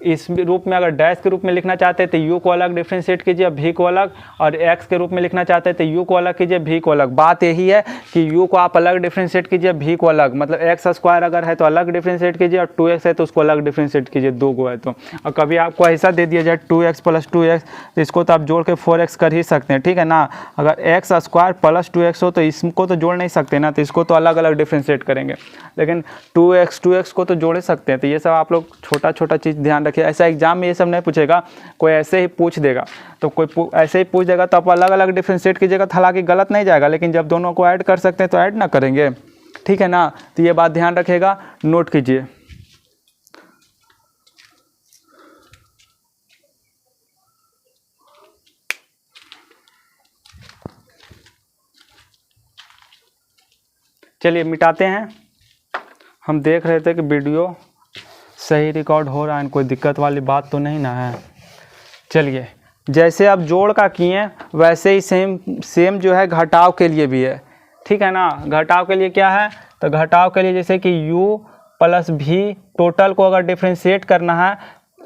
इस रूप में अगर डैश के रूप में लिखना चाहते हैं तो u को अलग डिफ्रेंशिएट कीजिए, v को अलग, और x के रूप में लिखना चाहते हैं तो u को अलग कीजिए, v को अलग। बात यही है कि u को आप अलग डिफ्रेंशिएट कीजिए, v को अलग, मतलब x स्क्वायर अगर है तो अलग डिफ्रेंशिएट कीजिए, और 2x है तो उसको अलग डिफ्रेंशिएट कीजिए, 2 गो है तो। और कभी आपको ऐसा दे दिया जाए 2x प्लस 2x, तो इसको तो आप जोड़ के 4x कर ही सकते हैं, ठीक है ना। अगर x स्क्वायर प्लस 2x हो तो इसको तो जोड़ नहीं सकते ना, तो इसको तो अलग अलग डिफ्रेंशिएट करेंगे, लेकिन 2x को तो जोड़ ही सकते हैं। तो ये सब आप लोग छोटा छोटा चीज़ ध्यान रखिए, ऐसा एग्जाम में ये सब नहीं पूछेगा, कोई ऐसे ही पूछ देगा, तो कोई ऐसे ही पूछ देगा तो आप अलग अलग डिफ्रेंशिएट कीजिएगा, हालांकि गलत नहीं जाएगा, लेकिन जब दोनों को ऐड कर सकते हैं तो ऐड ना करेंगे, ठीक है ना। तो ये बात ध्यान रखिएगा, नोट कीजिए। चलिए मिटाते हैं। हम देख रहे थे कि वीडियो सही रिकॉर्ड हो रहा है, कोई दिक्कत वाली बात तो नहीं ना है। चलिए जैसे अब जोड़ का किए वैसे ही सेम जो है घटाव के लिए भी है, ठीक है ना। घटाव के लिए क्या है, तो घटाव के लिए जैसे कि u प्लस भी टोटल को अगर डिफ्रेंशिएट करना है,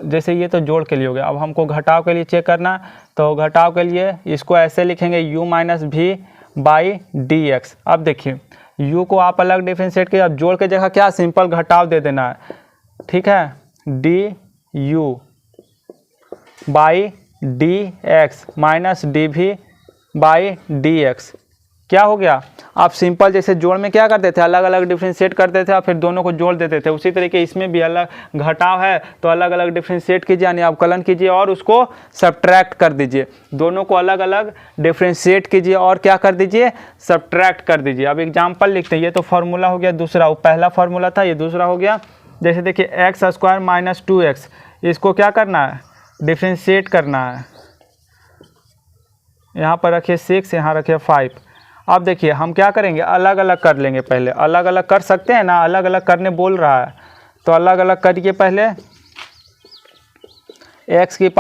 जैसे ये तो जोड़ के लिए हो गया, अब हमको घटाव के लिए चेक करना, तो घटाव के लिए इसको ऐसे लिखेंगे u माइनस भी बाई dx। अब देखिए u को आप अलग डिफ्रेंशिएट कीजिए, अब जोड़ के जगह क्या सिंपल घटाव दे देना है, ठीक है, du by dx minus dv/dx, क्या हो गया। आप सिंपल जैसे जोड़ में क्या करते थे, अलग अलग डिफ्रेंशिएट करते थे और फिर दोनों को जोड़ देते थे, उसी तरीके इसमें भी अलग घटाव है तो अलग अलग डिफ्रेंशिएट कीजिए, यानी अवकलन कीजिए और उसको सब्ट्रैक्ट कर दीजिए, दोनों को अलग अलग डिफ्रेंशिएट कीजिए और क्या कर दीजिए, सब्ट्रैक्ट कर दीजिए। अब एग्जाम्पल लिखते हैं, ये तो फार्मूला हो गया दूसरा, वो पहला फार्मूला था, ये दूसरा हो गया। जैसे देखिए एक्स स्क्वायर माइनस 2x, इसको क्या करना है, डिफ्रेंशिएट करना है। यहाँ पर रखिए 6, यहाँ रखिए 5। अब देखिए हम क्या करेंगे, अलग अलग कर लेंगे, पहले अलग अलग कर सकते हैं ना, अलग अलग करने बोल रहा है तो अलग अलग करिए। पहले x⁵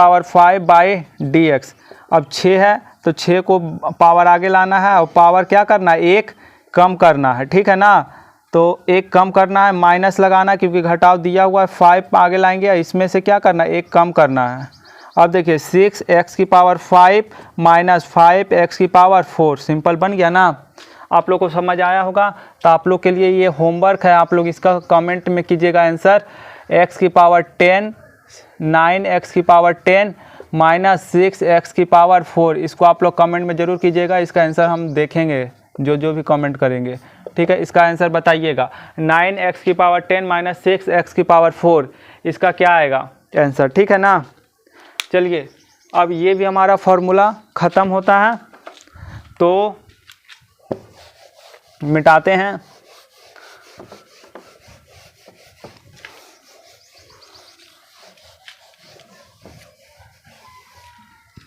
अब 6 है तो 6 को पावर आगे लाना है और पावर क्या करना है, 1 कम करना है, ठीक है ना। तो 1 कम करना है, माइनस लगाना क्योंकि घटाव दिया हुआ है, 5 आगे लाएंगे, इसमें से क्या करना है, 1 कम करना है। अब देखिए 6x⁵ माइनस 5x⁴ सिंपल बन गया ना। आप लोग को समझ आया होगा। तो आप लोग के लिए ये होमवर्क है, आप लोग इसका कमेंट में कीजिएगा आंसर। x की पावर 10, 9x की पावर 10 माइनस 6x की पावर 4, इसको आप लोग कमेंट में ज़रूर कीजिएगा। इसका आंसर हम देखेंगे जो भी कमेंट करेंगे, ठीक है। इसका आंसर बताइएगा। 9x की पावर 10 माइनस 6x की पावर 4, इसका क्या आएगा आंसर, ठीक है ना। चलिए अब ये भी हमारा फॉर्मूला ख़त्म होता है, तो मिटाते हैं।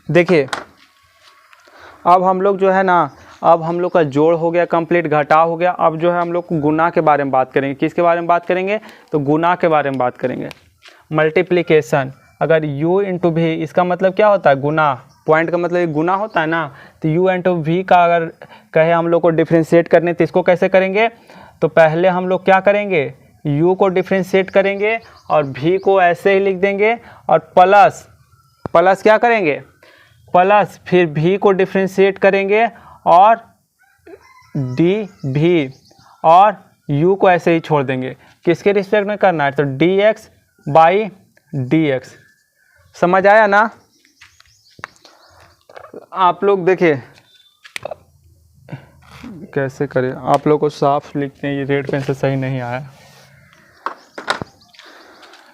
देखिए अब हम लोग जो है ना, अब हम लोग का जोड़ हो गया कंप्लीट, घटाव हो गया। अब जो है हम लोग गुना के बारे में बात करेंगे। किसके बारे में बात करेंगे, तो गुना के बारे में बात करेंगे। मल्टीप्लिकेशन, अगर u इंटू भी, इसका मतलब क्या होता है, गुना। पॉइंट का मतलब गुना होता है ना। तो u इंटू वी का अगर कहे हम लोग को डिफ्रेंशिएट करने, तो इसको कैसे करेंगे, तो पहले हम लोग क्या करेंगे, u को डिफ्रेंशिएट करेंगे और v को ऐसे ही लिख देंगे, और प्लस प्लस क्या करेंगे, प्लस फिर v को डिफ्रेंशिएट करेंगे और dv, और u को ऐसे ही छोड़ देंगे। किसके रिस्पेक्ट में करना है, तो dx बाई dx। समझ आया ना। आप लोग देखिए कैसे करें, आप लोग को साफ लिखते हैं, ये रेड पेन से सही नहीं आया,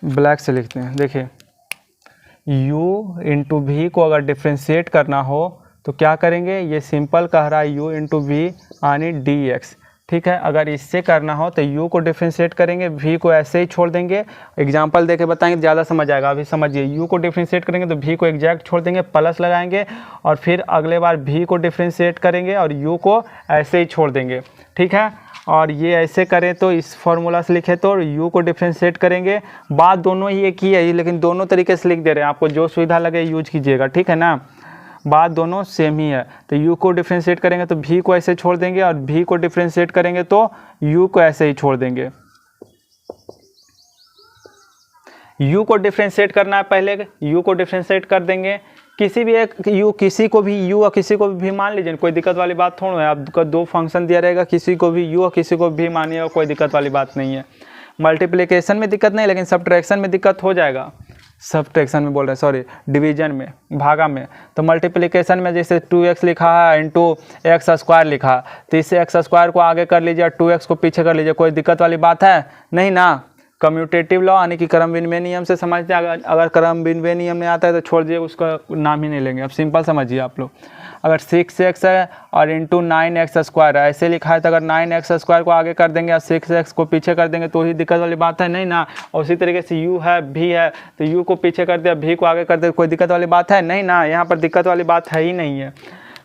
ब्लैक से लिखते हैं। देखिए u इंटू वी को अगर डिफ्रेंशिएट करना हो तो क्या करेंगे, ये सिंपल कह रहा है u इंटू वी यानी dx, ठीक है। अगर इससे करना हो तो u को डिफ्रेंशिएट करेंगे, v को ऐसे ही छोड़ देंगे। एग्जांपल देके बताएंगे, ज़्यादा समझ आएगा। अभी समझिए, u को डिफ्रेंशिएट करेंगे तो v को एग्जैक्ट छोड़ देंगे, प्लस लगाएंगे, और फिर अगले बार v को डिफ्रेंशिएट करेंगे और u को ऐसे ही छोड़ देंगे, ठीक है। और ये ऐसे करें तो इस फॉर्मूला से लिखे तो u को डिफ्रेंशिएट करेंगे। बात दोनों ही एक ही है, लेकिन दोनों तरीके से लिख दे रहे हैं, आपको जो सुविधा लगे यूज कीजिएगा, ठीक है ना। बात दोनों सेम ही है। तो u को डिफ्रेंशिएट करेंगे तो v को ऐसे छोड़ देंगे, और v को डिफ्रेंशिएट करेंगे तो u को ऐसे ही छोड़ देंगे। u को डिफ्रेंशिएट करना है, पहले u को डिफ्रेंशिएट कर देंगे। किसी भी एक u, किसी को भी u और किसी को भी मान लीजिए, कोई दिक्कत वाली बात थोड़ा है। आपका दो फंक्शन दिया रहेगा, किसी को भी u और किसी को भी मानिएगा, कोई दिक्कत वाली बात नहीं है। मल्टीप्लिकेशन में दिक्कत नहीं, लेकिन सब्ट्रैक्शन में दिक्कत हो जाएगा। सब्ट्रैक्शन में बोल रहे हैं, सॉरी, डिवीजन में, भागा में। तो मल्टीप्लिकेशन में जैसे 2x लिखा है इंटू एक्स स्क्वायर लिखा, तो इससे एक्स स्क्वायर को आगे कर लीजिए और 2x को पीछे कर लीजिए, कोई दिक्कत वाली बात है नहीं ना। कम्यूटेटिव लॉ यानी कि क्रम विनिमय नियम से समझते हैं। अगर क्रम विनिमय नियम नहीं आता है तो छोड़ दीजिए, उसका नाम ही नहीं लेंगे। अब सिंपल समझिए आप लोग, अगर 6x है और इंटू 9x स्क्वायर है, ऐसे लिखा है, तो अगर 9x स्क्वायर को आगे कर देंगे और 6x को पीछे कर देंगे तो ही दिक्कत वाली बात है नहीं ना। और उसी तरीके से u है, v है, तो u को पीछे कर दिया, v को आगे कर दिया, कोई दिक्कत वाली बात है नहीं ना। यहाँ पर दिक्कत वाली बात है ही नहीं है।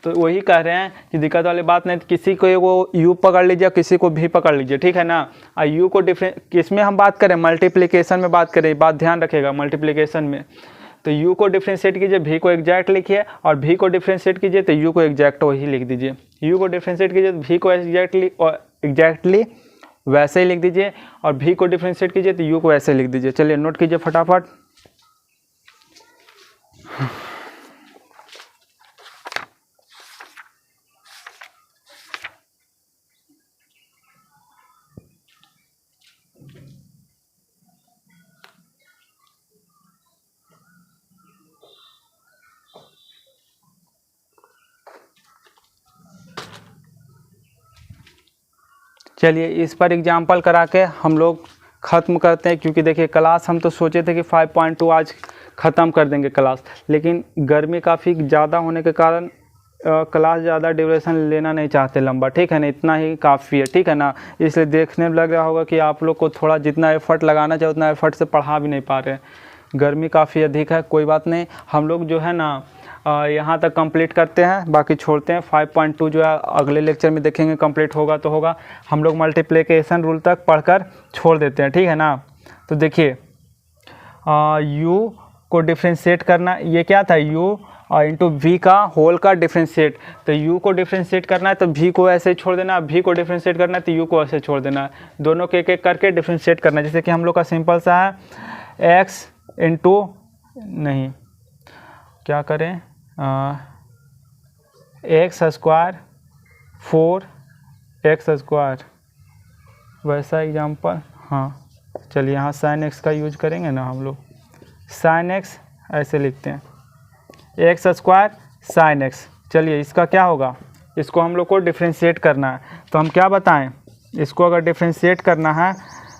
तो वही कह रहे हैं कि दिक्कत वाली बात नहीं, तो किसी को वो u पकड़ लीजिए, किसी को v पकड़ लीजिए, ठीक है ना। और u को किसमें हम बात करें, मल्टीप्लिकेशन में बात करें, बात ध्यान रखिएगा। मल्टीप्लिकेशन में तो u को डिफ्रेंशिएट कीजिए, v को एग्जैक्ट लिखिए, और v को डिफ्रेंशिएट कीजिए तो u को एग्जैक्ट वही लिख दीजिए। u को डिफ्रेंशिएट कीजिए तो v को एग्जैक्टली वैसे ही लिख दीजिए, और v को डिफ्रेंशिएट कीजिए तो u को ऐसे लिख दीजिए। चलिए नोट कीजिए फटाफट। चलिए इस पर एग्जाम्पल करा के हम लोग ख़त्म करते हैं, क्योंकि देखिए क्लास हम तो सोचे थे कि 5.2 आज ख़त्म कर देंगे क्लास, लेकिन गर्मी काफ़ी ज़्यादा होने के कारण क्लास ज़्यादा ड्यूरेशन लेना नहीं चाहते लंबा, ठीक है ना। इतना ही काफ़ी है, ठीक है ना। इसलिए देखने में लग रहा होगा कि आप लोग को थोड़ा जितना एफर्ट लगाना चाहिए उतना एफर्ट से पढ़ा भी नहीं पा रहे हैं। गर्मी काफ़ी अधिक है, कोई बात नहीं, हम लोग जो है ना यहाँ तक कंप्लीट करते हैं, बाकी छोड़ते हैं। 5.2 जो है अगले लेक्चर में देखेंगे, कंप्लीट होगा तो होगा। हम लोग मल्टीप्लिकेशन रूल तक पढ़कर छोड़ देते हैं, ठीक है ना। तो देखिए u को डिफ्रेंशिएट करना, ये क्या था, u इंटू v का होल का डिफ्रेंशिएट। तो u को डिफ्रेंशिएट करना है तो v को ऐसे छोड़ देना, v को डिफ्रेंशिएट करना है तो u को ऐसे छोड़ देना। दोनों के एक एक करके डिफ्रेंशिएट करना है। जैसे कि हम लोग का सिंपल सा है x इंटू, नहीं क्या करें, एक्स स्क्वायर 4 एक्स स्क्वायर, वैसा एग्जाम्पल, हाँ चलिए यहाँ साइन एक्स का यूज करेंगे ना हम लोग। साइन एक्स ऐसे लिखते हैं, एक्स स्क्वायर साइन एक्स। चलिए इसका क्या होगा, इसको हम लोग को डिफ्रेंशिएट करना है। तो हम क्या बताएं, इसको अगर डिफ्रेंशिएट करना है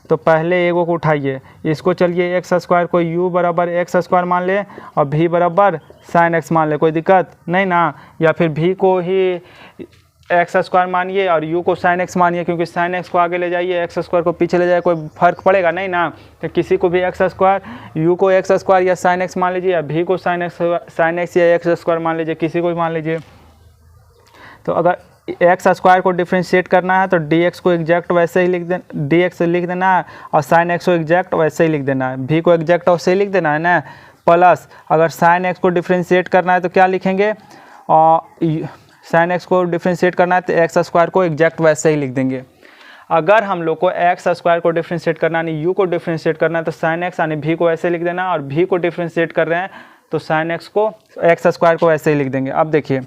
तो पहले एगो को उठाइए, इसको चलिए एक्स स्क्वायर को u बराबर एक्स स्क्वायर मान ले और v बराबर साइन एक्स मान ले, कोई दिक्कत नहीं ना। या फिर v को ही एक्स स्क्वायर मानिए और u को साइन एक्स मानिए, क्योंकि साइन एक्स को आगे ले जाइए एक्स स्क्वायर को पीछे ले जाए, कोई फर्क पड़ेगा नहीं ना। तो किसी को भी एक्स स्क्वायर, u को एक्स स्क्वायर या साइन एक्स मान लीजिए, या v को साइन एक्स या एक्स स्क्वायर मान लीजिए, किसी को भी मान लीजिए। तो अगर एक्स स्क्वायर को डिफ्रेंशिएट करना है तो dx को एग्जैक्ट वैसे ही dx लिख देना है और साइन एक्स को एग्जैक्ट वैसे ही लिख देना है, v को एग्जैक्ट वैसे ही लिख देना है ना। प्लस अगर साइन एक्स को डिफ्रेंशिएट करना है तो क्या लिखेंगे, और साइन एक्स को डिफ्रेंशिएट करना है तो एक्स स्क्वायर को एग्जैक्ट वैसे ही लिख देंगे। अगर हम लोग को एक्स स्क्वायर को डिफ्रेंशिएट करना है, u को डिफ्रेंशिएट करना है तो साइन एक्स यानी v को ऐसे लिख देना, और v को डिफ्रेंशिएट कर रहे हैं तो साइन एक्स को एक्स स्क्वायर को ऐसे ही लिख देंगे। अब देखिए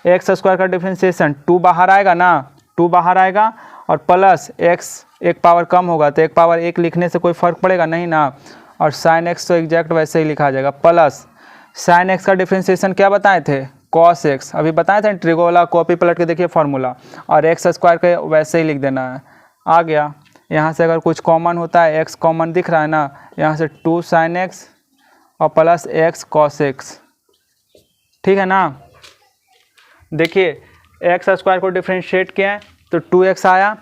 एक्स स्क्वायर का डिफ्रेंशिएशन 2 बाहर आएगा ना, 2 बाहर आएगा और प्लस एक्स एक पावर कम होगा तो एक पावर 1 लिखने से कोई फ़र्क पड़ेगा नहीं ना। और साइन एक्स तो एग्जैक्ट वैसे ही लिखा जाएगा। प्लस साइन एक्स का डिफ्रेंशिएशन क्या बताए थे, कॉस एक्स, अभी बताए थे ट्रिगो वाला, कॉपी पलट के देखिए फार्मूला, और एक्स स्क्वायर के वैसे ही लिख देना है। आ गया, यहाँ से अगर कुछ कॉमन होता है, एक्स कॉमन दिख रहा है ना, यहाँ से 2 साइन एक्स और प्लस एक्स कॉस एक्स, ठीक है ना। देखिए एक्स स्क्वायर को डिफ्रेंशिएट किया है तो 2x आया,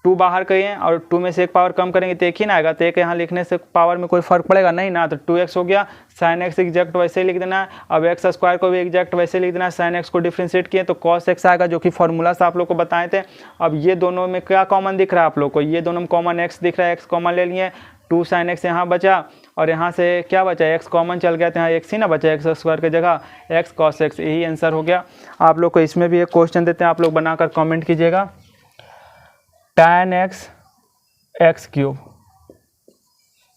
2 बाहर किए और 2 में से एक पावर कम करेंगे तो एक ही ना आएगा, तो एक यहाँ लिखने से पावर में कोई फ़र्क पड़ेगा नहीं ना। तो 2x हो गया, साइन एक्स एग्जैक्ट वैसे ही लिख देना है। अब एक्स स्क्वायर को भी एग्जैक्ट वैसे लिख देना है, साइन एक्स को डिफ्रेंशिएट किए तो कॉस एक्स आएगा, जो कि फार्मूला से आप लोग को बताए थे। अब ये दोनों में क्या कॉमन दिख रहा है आप लोग को, ये दोनों में कॉमन एक्स दिख रहा है, एक्स कॉमन ले लिए, 2 साइन एक्स यहाँ बचा और यहाँ से क्या बचा, एक्स कॉमन चल गया तो यहाँ एक्स ही ना बचा, एक्स स्क्वायर की जगह एक्स कॉस एक्स, यही आंसर हो गया। आप लोग को इसमें भी एक क्वेश्चन देते हैं, आप लोग बनाकर कमेंट कीजिएगा। tan x x cube,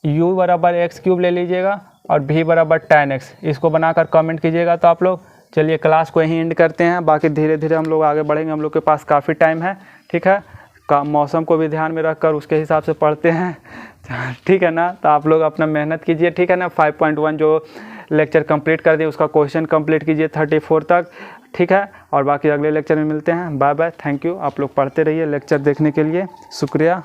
u बराबर एक्स क्यूब ले लीजिएगा और v बराबर tan x, इसको बनाकर कमेंट कीजिएगा। तो आप लोग चलिए क्लास को यहीं एंड करते हैं, बाकी धीरे धीरे हम लोग आगे बढ़ेंगे, हम लोग के पास काफ़ी टाइम है, ठीक है। मौसम को भी ध्यान में रखकर उसके हिसाब से पढ़ते हैं, ठीक है ना। तो आप लोग अपना मेहनत कीजिए, ठीक है ना। 5.1 जो लेक्चर कंप्लीट कर दिए उसका क्वेश्चन कंप्लीट कीजिए 34 तक, ठीक है। और बाकी अगले लेक्चर में मिलते हैं, बाय बाय, थैंक यू। आप लोग पढ़ते रहिए, लेक्चर देखने के लिए शुक्रिया।